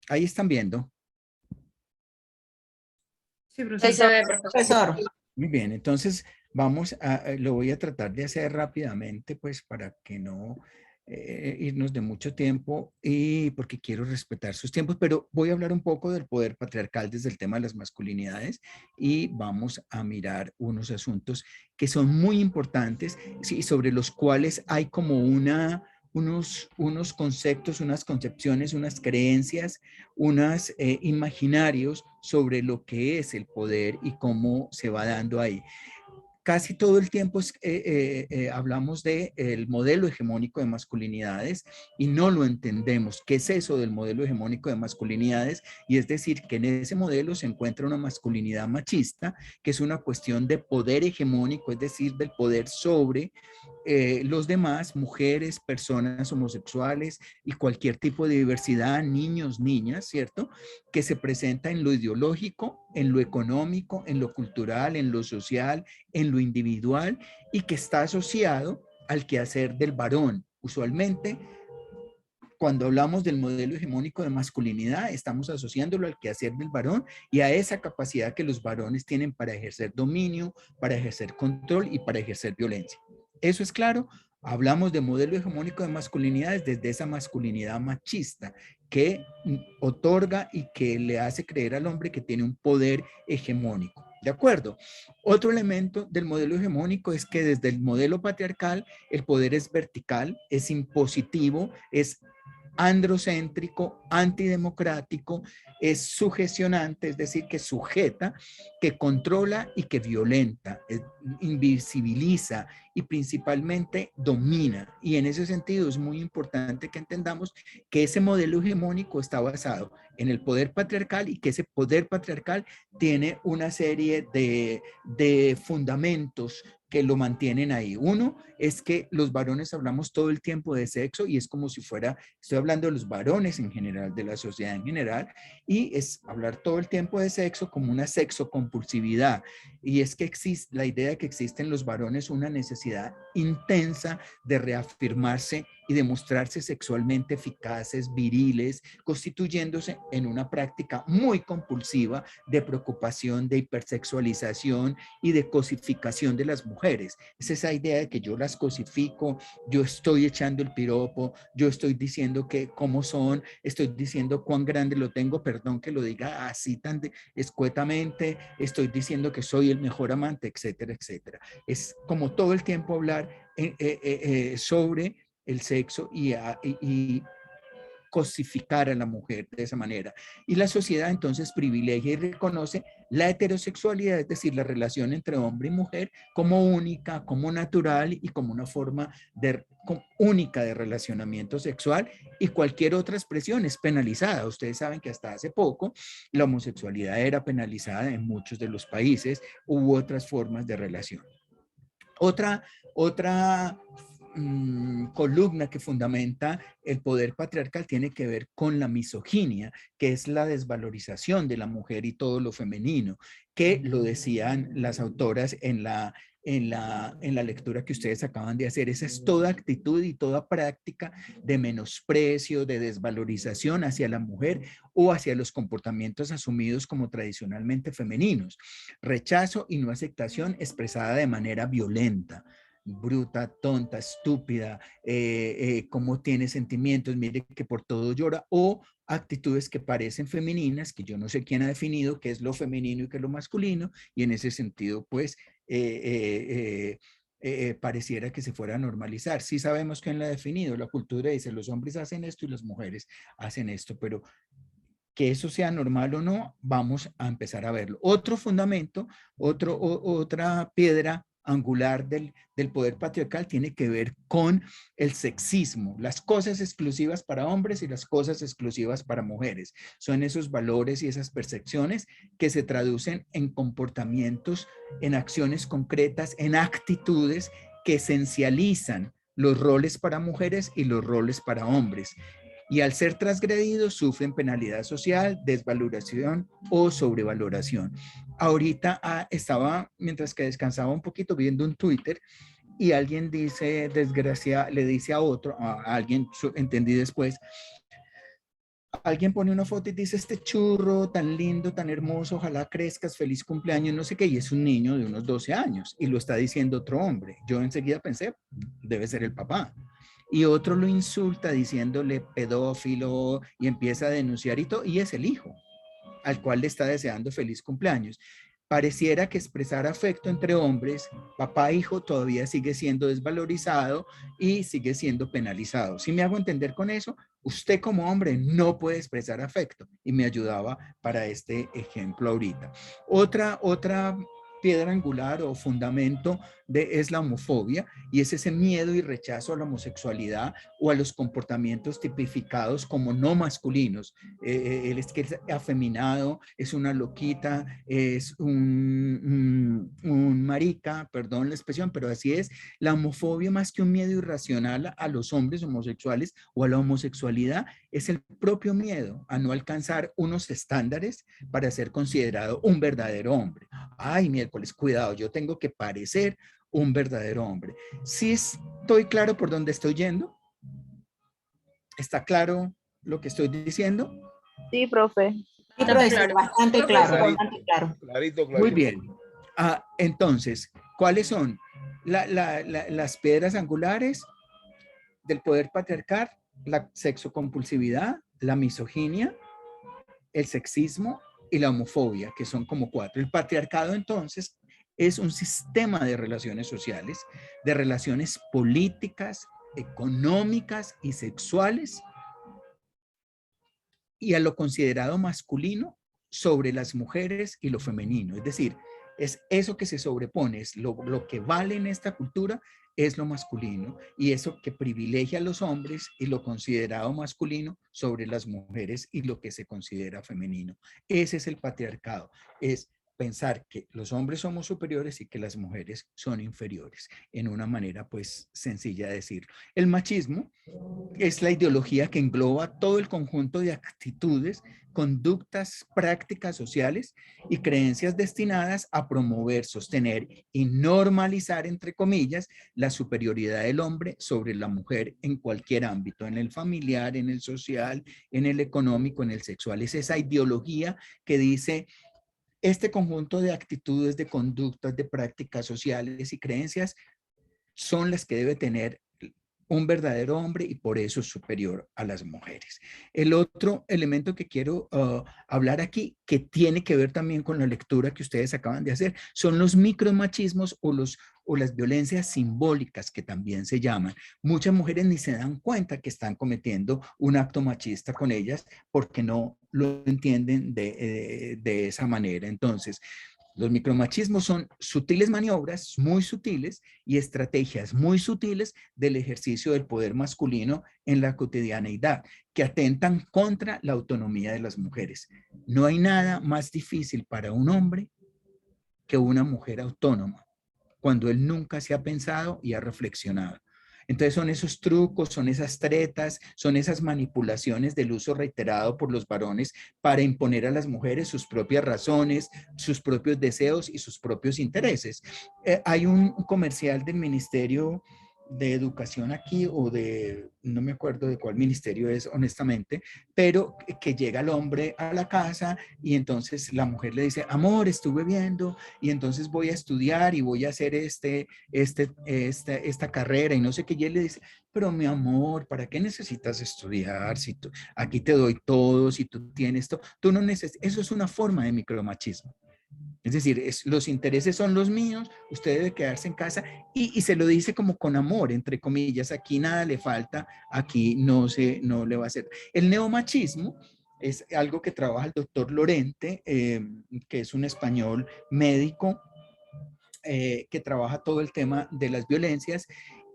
Ahí están viendo. Sí, profesor. Profesor. Muy bien, entonces vamos lo voy a tratar de hacer rápidamente, pues para que no irnos de mucho tiempo y porque quiero respetar sus tiempos, pero voy a hablar un poco del poder patriarcal desde el tema de las masculinidades y vamos a mirar unos asuntos que son muy importantes y sobre los cuales hay como unos conceptos, unas concepciones, unas creencias, unos imaginarios sobre lo que es el poder y cómo se va dando ahí. Casi todo el tiempo hablamos del modelo hegemónico de masculinidades y no lo entendemos. ¿Qué es eso del modelo hegemónico de masculinidades? Y es decir, que en ese modelo se encuentra una masculinidad machista, que es una cuestión de poder hegemónico, es decir, del poder sobre los demás, mujeres, personas homosexuales y cualquier tipo de diversidad, niños, niñas, ¿cierto? Que se presenta en lo ideológico, en lo económico, en lo cultural, en lo social, en lo individual y que está asociado al quehacer del varón. Usualmente, cuando hablamos del modelo hegemónico de masculinidad, estamos asociándolo al quehacer del varón y a esa capacidad que los varones tienen para ejercer dominio, para ejercer control y para ejercer violencia. ¿Eso es claro? Hablamos de modelo hegemónico de masculinidades desde esa masculinidad machista que otorga y que le hace creer al hombre que tiene un poder hegemónico. ¿De acuerdo? Otro elemento del modelo hegemónico es que desde el modelo patriarcal el poder es vertical, es impositivo, es androcéntrico, antidemocrático, es sugestionante, es decir, que sujeta, que controla y que violenta, invisibiliza y principalmente domina. Y en ese sentido es muy importante que entendamos que ese modelo hegemónico está basado en el poder patriarcal y que ese poder patriarcal tiene una serie de fundamentos que lo mantienen ahí. Uno es que los varones hablamos todo el tiempo de sexo y es como si fuera, estoy hablando de los varones en general, de la sociedad en general, y es hablar todo el tiempo de sexo como una sexocompulsividad. Y es que existe la idea de que existe en los varones una necesidad intensa de reafirmarse y de mostrarse sexualmente eficaces, viriles, constituyéndose en una práctica muy compulsiva de preocupación, de hipersexualización y de cosificación de las mujeres. Es esa idea de que yo las cosifico, yo estoy echando el piropo, yo estoy diciendo que cómo son, estoy diciendo cuán grande lo tengo, perdón que lo diga así tan escuetamente, estoy diciendo que soy el mejor amante, etcétera, etcétera. Es como todo el tiempo hablar sobre el sexo y cosificar a la mujer de esa manera. Y la sociedad entonces privilegia y reconoce la heterosexualidad, es decir, la relación entre hombre y mujer como única, como natural y como una forma única de relacionamiento sexual, y cualquier otra expresión es penalizada. Ustedes saben que hasta hace poco la homosexualidad era penalizada en muchos de los países, u otras formas de relación. Otra columna que fundamenta el poder patriarcal tiene que ver con la misoginia, que es la desvalorización de la mujer y todo lo femenino, que lo decían las autoras en la lectura que ustedes acaban de hacer. Esa es toda actitud y toda práctica de menosprecio, de desvalorización hacia la mujer o hacia los comportamientos asumidos como tradicionalmente femeninos. Rechazo y no aceptación expresada de manera violenta. Bruta, tonta, estúpida, cómo tiene sentimientos, mire que por todo llora, o actitudes que parecen femeninas, que yo no sé quién ha definido qué es lo femenino y qué es lo masculino, y en ese sentido, pues, pareciera que se fuera a normalizar. Sí sabemos quién la ha definido, la cultura dice los hombres hacen esto y las mujeres hacen esto, pero que eso sea normal o no, vamos a empezar a verlo. Otro fundamento, otra piedra angular del poder patriarcal tiene que ver con el sexismo, las cosas exclusivas para hombres y las cosas exclusivas para mujeres. Son esos valores y esas percepciones que se traducen en comportamientos, en acciones concretas, en actitudes que esencializan los roles para mujeres y los roles para hombres. Y al ser transgredidos sufren penalidad social, desvaloración o sobrevaloración. Ahorita estaba, mientras que descansaba un poquito, viendo un Twitter y alguien dice, le dice a otro, a alguien, entendí después, alguien pone una foto y dice, este churro tan lindo, tan hermoso, ojalá crezcas, feliz cumpleaños, no sé qué, y es un niño de unos 12 años y lo está diciendo otro hombre. Yo enseguida pensé, debe ser el papá. Y otro lo insulta diciéndole pedófilo y empieza a denunciar y todo, y es el hijo al cual le está deseando feliz cumpleaños. pareciera que expresar afecto entre hombres, papá e hijo, todavía sigue siendo desvalorizado y sigue siendo penalizado. ¿Sí me hago entender con eso? Usted como hombre no puede expresar afecto, y me ayudaba para este ejemplo ahorita. Otra piedra angular o fundamento es la homofobia, y es ese miedo y rechazo a la homosexualidad o a los comportamientos tipificados como no masculinos. Él es que es afeminado, es una loquita, es un marica, perdón la expresión, pero así es. La homofobia, más que un miedo irracional a los hombres homosexuales o a la homosexualidad, es el propio miedo a no alcanzar unos estándares para ser considerado un verdadero hombre. Ay, miércoles, cuidado, yo tengo que parecer un verdadero hombre. ¿Sí estoy claro por dónde estoy yendo? ¿Está claro lo que estoy diciendo? Sí, profe. Sí, profesor, bastante claro, bastante claro. Clarito. Muy bien. Entonces, ¿cuáles son las piedras angulares del poder patriarcal? La sexocompulsividad, la misoginia, el sexismo y la homofobia, que son como 4. El patriarcado, entonces, es un sistema de relaciones sociales, de relaciones políticas, económicas y sexuales, y a lo considerado masculino sobre las mujeres y lo femenino. Es decir, es eso que se sobrepone, es lo que vale en esta cultura es lo masculino, y eso que privilegia a los hombres y lo considerado masculino sobre las mujeres y lo que se considera femenino. Ese es el patriarcado, es pensar que los hombres somos superiores y que las mujeres son inferiores, en una manera pues sencilla de decirlo. El machismo es la ideología que engloba todo el conjunto de actitudes, conductas, prácticas sociales y creencias destinadas a promover, sostener y normalizar, entre comillas, la superioridad del hombre sobre la mujer en cualquier ámbito, en el familiar, en el social, en el económico, en el sexual. Es esa ideología que dice: este conjunto de actitudes, de conductas, de prácticas sociales y creencias son las que debe tener un verdadero hombre, y por eso es superior a las mujeres. El otro elemento que quiero hablar aquí, que tiene que ver también con la lectura que ustedes acaban de hacer, son los micromachismos o las violencias simbólicas, que también se llaman. Muchas mujeres ni se dan cuenta que están cometiendo un acto machista con ellas porque no lo entienden de esa manera. Entonces, los micromachismos son sutiles maniobras, muy sutiles, y estrategias muy sutiles del ejercicio del poder masculino en la cotidianeidad, que atentan contra la autonomía de las mujeres. No hay nada más difícil para un hombre que una mujer autónoma, cuando él nunca se ha pensado y ha reflexionado. Entonces son esos trucos, son esas tretas, son esas manipulaciones del uso reiterado por los varones para imponer a las mujeres sus propias razones, sus propios deseos y sus propios intereses. Hay un comercial del Ministerio de Educación aquí, o no me acuerdo de cuál ministerio es honestamente, pero que llega el hombre a la casa y entonces la mujer le dice: amor, estuve viendo y entonces voy a estudiar y voy a hacer esta carrera y no sé qué, y él le dice: pero mi amor, ¿para qué necesitas estudiar? Si aquí te doy todo, si tú tienes todo, tú no necesitas. Eso es una forma de micromachismo. Es decir, los intereses son los míos, usted debe quedarse en casa, y se lo dice como con amor, entre comillas: aquí nada le falta, aquí no le va a hacer. El neomachismo es algo que trabaja el doctor Lorente, que es un español médico que trabaja todo el tema de las violencias.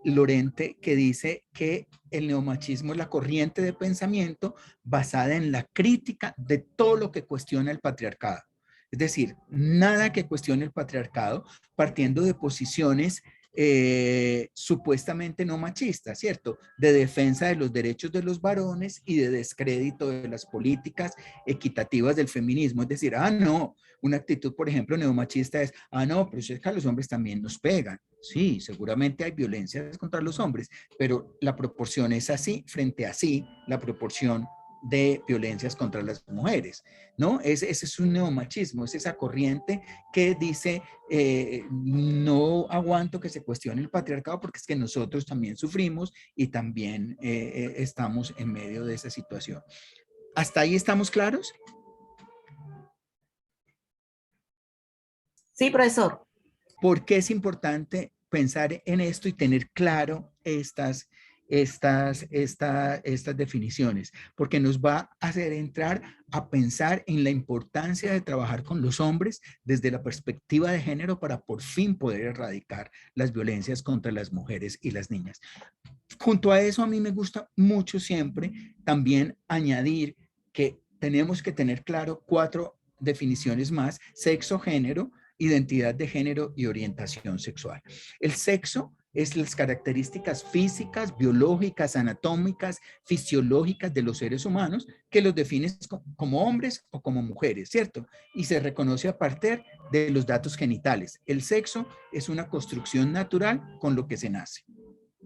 Lorente, que dice que el neomachismo es la corriente de pensamiento basada en la crítica de todo lo que cuestiona el patriarcado. Es decir, nada que cuestione el patriarcado, partiendo de posiciones supuestamente no machistas, ¿cierto? De defensa de los derechos de los varones y de descrédito de las políticas equitativas del feminismo. Es decir, no, una actitud, por ejemplo, neomachista es: no, pero es que a los hombres también nos pegan. Sí, seguramente hay violencias contra los hombres, pero la proporción es así frente a así, la proporción de violencias contra las mujeres, ¿no? Ese es un neomachismo, es esa corriente que dice: no aguanto que se cuestione el patriarcado porque es que nosotros también sufrimos y también estamos en medio de esa situación. ¿Hasta ahí estamos claros? Sí, profesor. ¿Por qué es importante pensar en esto y tener claro estas definiciones? Porque nos va a hacer entrar a pensar en la importancia de trabajar con los hombres desde la perspectiva de género para por fin poder erradicar las violencias contra las mujeres y las niñas. Junto a eso, a mí me gusta mucho siempre también añadir que tenemos que tener claro 4 definiciones más: sexo, género, identidad de género y orientación sexual. El sexo es las características físicas, biológicas, anatómicas, fisiológicas de los seres humanos que los defines como hombres o como mujeres, ¿cierto? Y se reconoce a partir de los datos genitales. El sexo es una construcción natural con lo que se nace.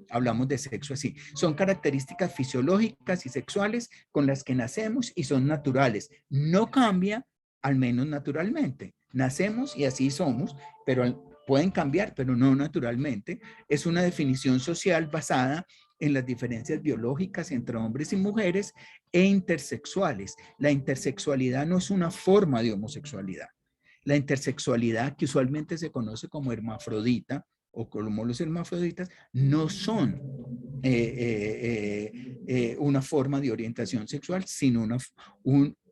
Hablamos de sexo así. Son características fisiológicas y sexuales con las que nacemos y son naturales. No cambia, al menos naturalmente. Nacemos y así somos, pero pueden cambiar, pero no naturalmente. Es una definición social basada en las diferencias biológicas entre hombres y mujeres e intersexuales. La intersexualidad no es una forma de homosexualidad. La intersexualidad, que usualmente se conoce como hermafrodita, o como los hermafroditas, no son una forma de orientación sexual, sino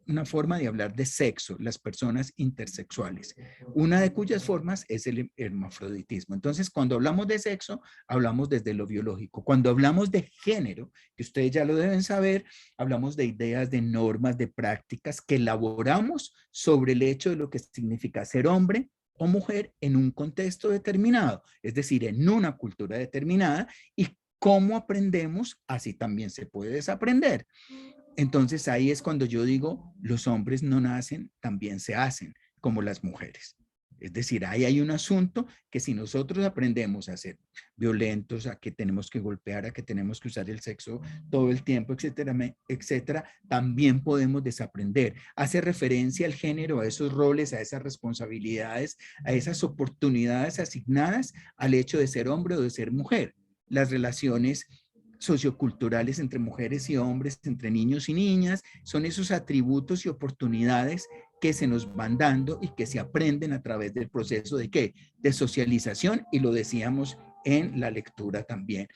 una forma de hablar de sexo, las personas intersexuales, una de cuyas formas es el hermafroditismo. Entonces, cuando hablamos de sexo, hablamos desde lo biológico. Cuando hablamos de género, que ustedes ya lo deben saber, hablamos de ideas, de normas, de prácticas que elaboramos sobre el hecho de lo que significa ser hombre o mujer en un contexto determinado, es decir, en una cultura determinada, y cómo aprendemos, así también se puede desaprender. Entonces ahí es cuando yo digo, los hombres no nacen, también se hacen, como las mujeres. Es decir, ahí hay un asunto que si nosotros aprendemos a ser violentos, a que tenemos que golpear, a que tenemos que usar el sexo todo el tiempo, etcétera, etcétera, también podemos desaprender. Hace referencia al género, a esos roles, a esas responsabilidades, a esas oportunidades asignadas al hecho de ser hombre o de ser mujer. Las relaciones socioculturales entre mujeres y hombres, entre niños y niñas, son esos atributos y oportunidades que se nos van dando y que se aprenden a través del proceso de ¿qué? De socialización, y lo decíamos en la lectura también.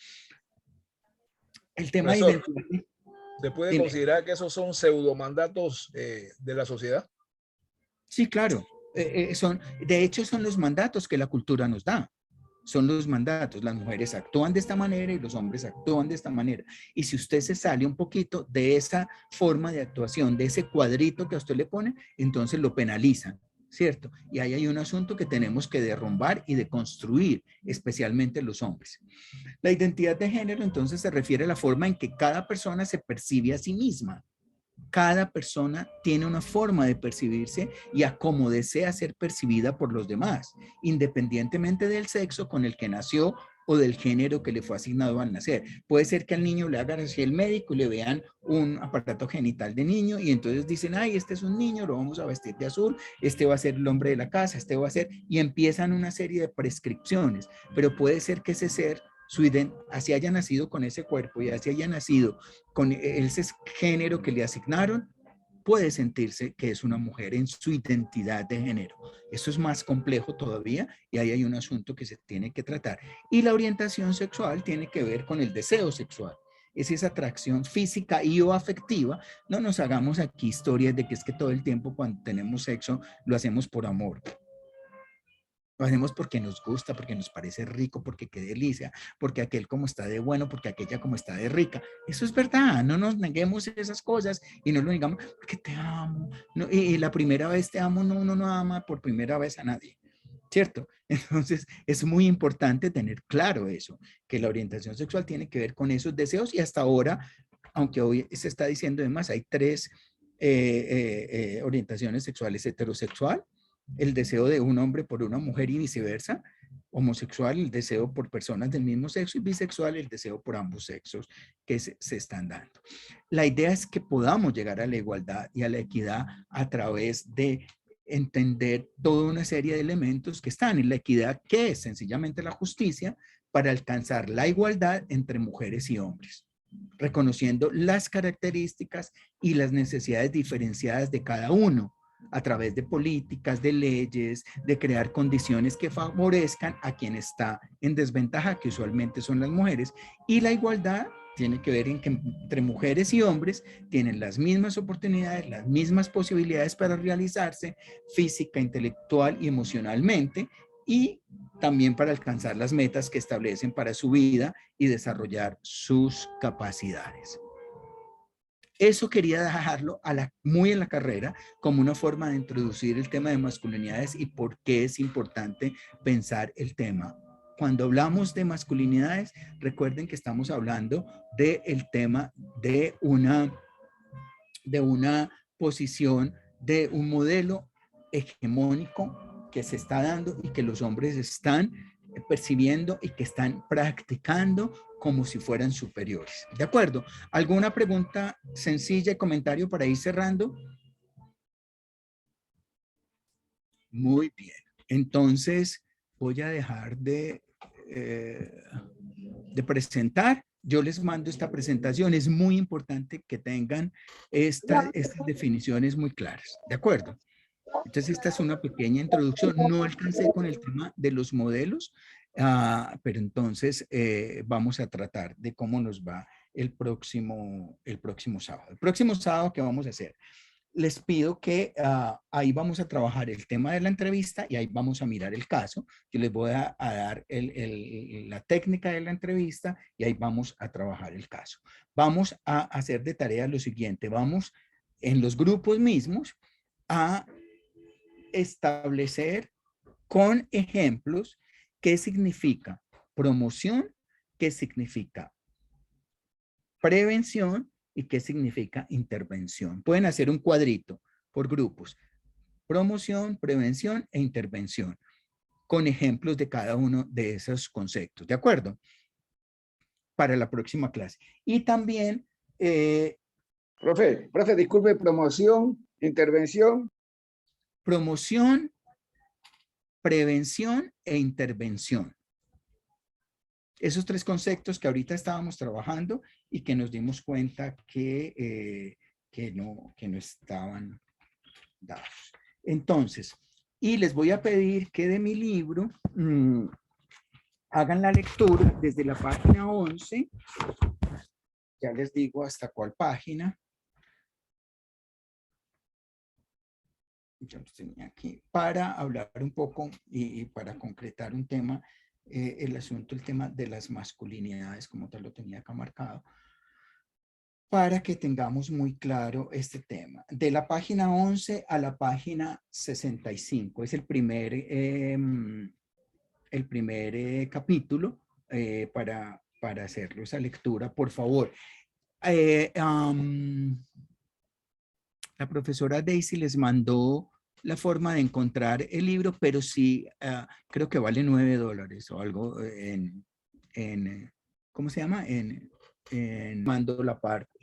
El tema de identidad. ¿Se puede considerar que esos son pseudomandatos de la sociedad? Sí, claro. De hecho, son los mandatos que la cultura nos da. Son los mandatos. Las mujeres actúan de esta manera y los hombres actúan de esta manera. Y si usted se sale un poquito de esa forma de actuación, de ese cuadrito que a usted le pone, entonces lo penalizan, ¿cierto? Y ahí hay un asunto que tenemos que derrumbar y de construir, especialmente los hombres. La identidad de género entonces se refiere a la forma en que cada persona se percibe a sí misma. Cada persona tiene una forma de percibirse y a cómo desea ser percibida por los demás, independientemente del sexo con el que nació o del género que le fue asignado al nacer. Puede ser que al niño le hagan así el médico y le vean un aparato genital de niño y entonces dicen, ay, este es un niño, lo vamos a vestir de azul, este va a ser el hombre de la casa, este va a ser, y empiezan una serie de prescripciones, pero puede ser que ese ser así haya nacido con ese cuerpo y así haya nacido con ese género que le asignaron, puede sentirse que es una mujer en su identidad de género. Eso es más complejo todavía y ahí hay un asunto que se tiene que tratar. Y la orientación sexual tiene que ver con el deseo sexual. Es esa atracción física y o afectiva. No nos hagamos aquí historias de que es que todo el tiempo cuando tenemos sexo lo hacemos por amor. Lo hacemos porque nos gusta, porque nos parece rico, porque qué delicia, porque aquel como está de bueno, porque aquella como está de rica. Eso es verdad, no nos neguemos esas cosas y no lo digamos porque te amo. No, y la primera vez te amo, no, uno no ama por primera vez a nadie, ¿cierto? Entonces es muy importante tener claro eso, que la orientación sexual tiene que ver con esos deseos y hasta ahora, aunque hoy se está diciendo además, hay 3 orientaciones sexuales: heterosexual, el deseo de un hombre por una mujer y viceversa; homosexual, el deseo por personas del mismo sexo; y bisexual, el deseo por ambos sexos que se están dando. La idea es que podamos llegar a la igualdad y a la equidad a través de entender toda una serie de elementos que están en la equidad, que es sencillamente la justicia para alcanzar la igualdad entre mujeres y hombres, reconociendo las características y las necesidades diferenciadas de cada uno, a través de políticas, de leyes, de crear condiciones que favorezcan a quien está en desventaja, que usualmente son las mujeres. Y la igualdad tiene que ver en que entre mujeres y hombres tienen las mismas oportunidades, las mismas posibilidades para realizarse física, intelectual y emocionalmente, y también para alcanzar las metas que establecen para su vida y desarrollar sus capacidades. Eso quería dejarlo muy en la carrera como una forma de introducir el tema de masculinidades y por qué es importante pensar el tema. Cuando hablamos de masculinidades, recuerden que estamos hablando del tema de una posición, de un modelo hegemónico que se está dando y que los hombres están percibiendo y que están practicando como si fueran superiores. ¿De acuerdo? ¿Alguna pregunta sencilla y comentario para ir cerrando? Muy bien. Entonces, voy a dejar de presentar. Yo les mando esta presentación. Es muy importante que tengan estas definiciones muy claras. ¿De acuerdo? Entonces, esta es una pequeña introducción. No alcancé con el tema de los modelos, pero entonces vamos a tratar de cómo nos va el próximo sábado. El próximo sábado, ¿qué vamos a hacer? Les pido que ahí vamos a trabajar el tema de la entrevista y ahí vamos a mirar el caso. Yo les voy a dar la técnica de la entrevista y ahí vamos a trabajar el caso. Vamos a hacer de tarea lo siguiente. Vamos en los grupos mismos a establecer con ejemplos qué significa promoción, qué significa prevención y qué significa intervención. Pueden hacer un cuadrito por grupos. Promoción, prevención e intervención, con ejemplos de cada uno de esos conceptos. ¿De acuerdo? Para la próxima clase. Y también... Profe, disculpe, promoción, intervención. Promoción, prevención e intervención. Esos tres conceptos que ahorita estábamos trabajando y que nos dimos cuenta que no estaban dados. Entonces, y les voy a pedir que de mi libro hagan la lectura desde la página 11. Ya les digo hasta cuál página. Yo los tenía aquí para hablar un poco y para concretar un tema, el tema de las masculinidades, como tal lo tenía acá marcado, para que tengamos muy claro este tema. De la página 11 a la página 65, es el primer capítulo para hacerlo esa lectura, por favor. La profesora Daisy les mandó la forma de encontrar el libro, pero sí, creo que vale $9 o algo ¿cómo se llama? Mando la parte.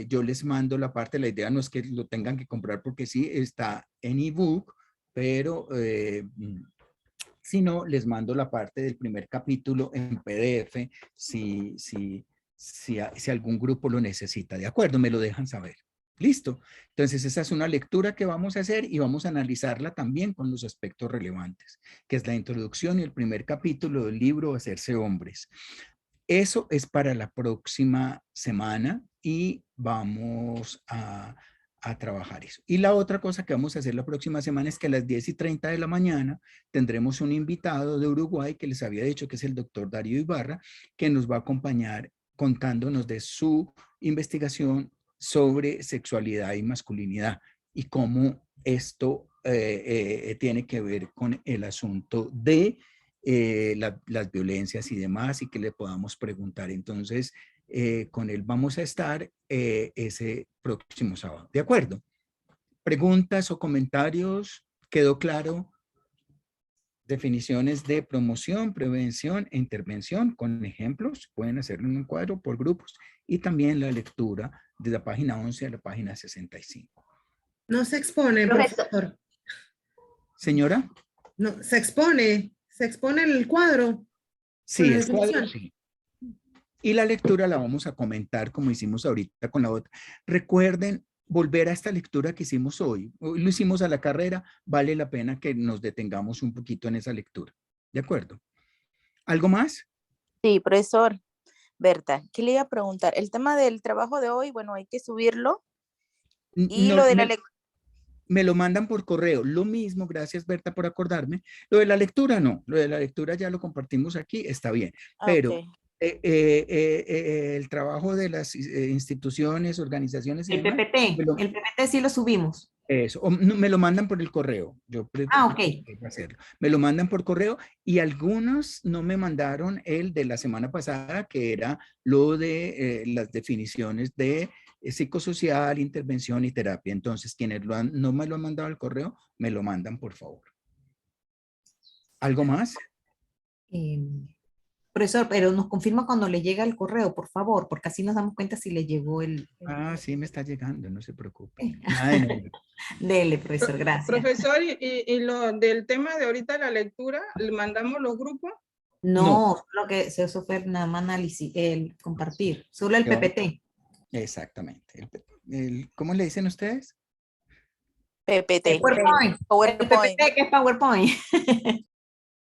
Yo les mando la parte, la idea no es que lo tengan que comprar porque sí, está en ebook, pero si no, les mando la parte del primer capítulo en PDF si algún grupo lo necesita. ¿De acuerdo? Me lo dejan saber. ¿Listo? Entonces, esa es una lectura que vamos a hacer y vamos a analizarla también con los aspectos relevantes, que es la introducción y el primer capítulo del libro Hacerse Hombres. Eso es para la próxima semana y vamos a trabajar eso. Y la otra cosa que vamos a hacer la próxima semana es que a las 10:30 de la mañana tendremos un invitado de Uruguay que les había dicho que es el doctor Darío Ibarra, que nos va a acompañar contándonos de su investigación sobre sexualidad y masculinidad y cómo esto tiene que ver con el asunto de las violencias y demás, y que le podamos preguntar. Entonces, con él vamos a estar ese próximo sábado. ¿De acuerdo? ¿Preguntas o comentarios? ¿Quedó claro? Definiciones de promoción, prevención e intervención con ejemplos. Pueden hacerlo en un cuadro por grupos y también la lectura de la página 11 a la página 65. No se expone, profesor. Señora. No, se expone en el cuadro. Sí, el cuadro sí. Y la lectura la vamos a comentar como hicimos ahorita con la otra. Recuerden volver a esta lectura que hicimos hoy. Hoy lo hicimos a la carrera, vale la pena que nos detengamos un poquito en esa lectura. ¿De acuerdo? ¿Algo más? Sí, profesor. Berta, ¿qué le iba a preguntar? El tema del trabajo de hoy, bueno, hay que subirlo. Y No, lo de la lectura. me lo mandan por correo. Lo mismo, gracias Berta por acordarme. Lo de la lectura no, lo de la lectura ya lo compartimos aquí, está bien. Pero Ok. el trabajo de las instituciones, organizaciones y El demás, PPT, el PPT sí lo subimos. eso, o no, me lo mandan por el correo. Yo Ok. hacerlo. Me lo mandan por correo y algunos no me mandaron el de la semana pasada, que era lo de las definiciones de psicosocial, intervención y terapia. Entonces, quienes no me lo han mandado al correo, me lo mandan, por favor. ¿Algo más? Profesor, pero nos confirma cuando le llega el correo, por favor, porque así nos damos cuenta si le llegó el... Ah, sí, me está llegando, no se preocupe. Dele, profesor, gracias. Profesor, y lo del tema de ahorita la lectura, ¿le mandamos los grupos? No, lo que eso fue nada más análisis, el compartir, solo el PPT. Exactamente. ¿Cómo le dicen ustedes? PPT. PowerPoint. El PPT que es PowerPoint.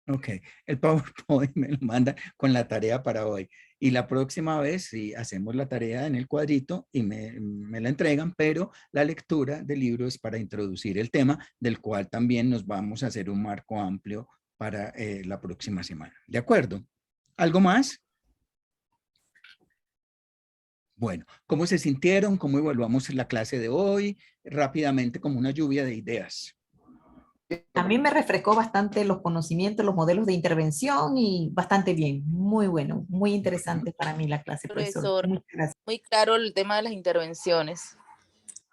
Ok, el PowerPoint me lo manda con la tarea para hoy. Y la próxima vez, sí, hacemos la tarea en el cuadrito y me la entregan, pero la lectura del libro es para introducir el tema, del cual también nos vamos a hacer un marco amplio para la próxima semana. ¿De acuerdo? ¿Algo más? Bueno, ¿cómo se sintieron? ¿Cómo evaluamos la clase de hoy? Rápidamente, como una lluvia de ideas. A mí me refrescó bastante los conocimientos, los modelos de intervención y bastante bien, muy bueno, muy interesante para mí la clase, profesor. Profesor, Muchas gracias. muy claro el tema de las intervenciones.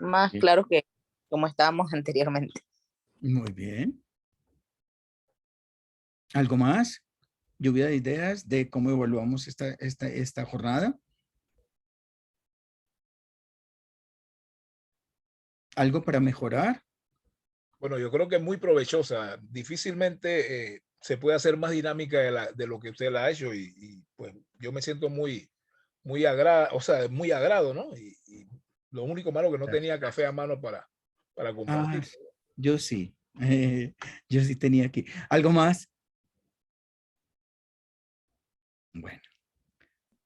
Más claro que como estábamos anteriormente. Muy bien. ¿Algo más? Lluvia de ideas de cómo evaluamos esta jornada. ¿Algo para mejorar? Bueno, yo creo que es muy provechosa. Difícilmente se puede hacer más dinámica de lo que usted la ha hecho y pues yo me siento muy muy agrado, ¿no? Y lo único malo que no tenía café a mano para compartir. Yo sí. Yo sí tenía aquí. ¿Algo más? Bueno.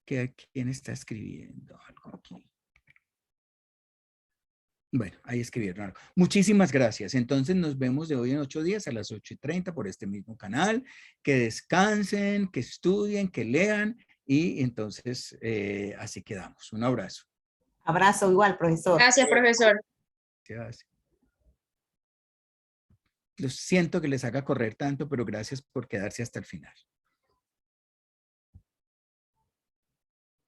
¿Quién está escribiendo algo aquí? Bueno, ahí escribieron algo. Muchísimas gracias. Entonces nos vemos de hoy en 8 días a las 8:30 por este mismo canal. Que descansen, que estudien, que lean y entonces así quedamos. Un abrazo. Abrazo igual, profesor. Gracias, profesor. Gracias. Lo siento que les haga correr tanto, pero gracias por quedarse hasta el final.